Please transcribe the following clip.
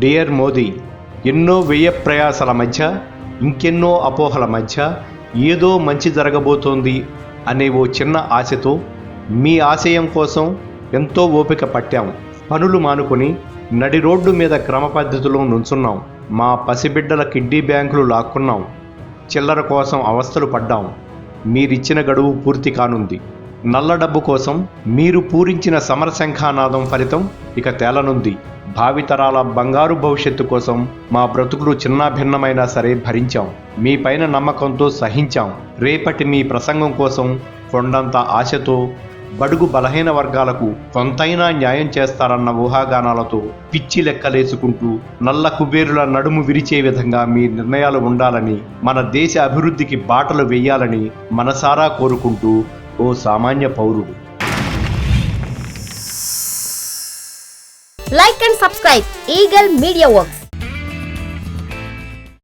Dear Modi, ఎన్నో వ్యయ ప్రయాసాల మధ్య, ఇంకెన్నో అపోహల మధ్య ఏదో మంచి జరగబోతోంది అనే ఓ చిన్న ఆశతో మీ ఆశయం కోసం ఎంతో ఓపిక పట్టాం. పనులు మానుకొని నడి రోడ్డు మీద క్రమ పద్ధతిలో నుంచున్నాం. మా పసిబిడ్డల కిడ్నీ బ్యాంకులు లాక్కున్నాం. చిల్లర కోసం అవస్థలు పడ్డాం. మీరిచ్చిన గడువు పూర్తి కానుంది. నల్ల డబ్బు కోసం మీరు పూరించిన సమరశంఖానాదం ఫలితం ఇక తేలనుంది. భావితరాల బంగారు భవిష్యత్తు కోసం మా బ్రతుకులు చిన్నాభిన్నమైనా సరే భరించాం. మీ పైన నమ్మకంతో సహించాం. రేపటి మీ ప్రసంగం కోసం కొండంత ఆశతో బడుగు బలహీన వర్గాలకు కొంతైనా న్యాయం చేస్తారన్న ఊహాగానాలతో పిచ్చి లెక్కలేసుకుంటూ నల్ల కుబేరుల నడుము విరిచే విధంగా మీ నిర్ణయాలు ఉండాలని, మన దేశ అభివృద్ధికి బాటలు వేయాలని మనసారా కోరుకుంటూ ఓ సామాన్య పౌరుడు. Like and subscribe Eagle Media Works.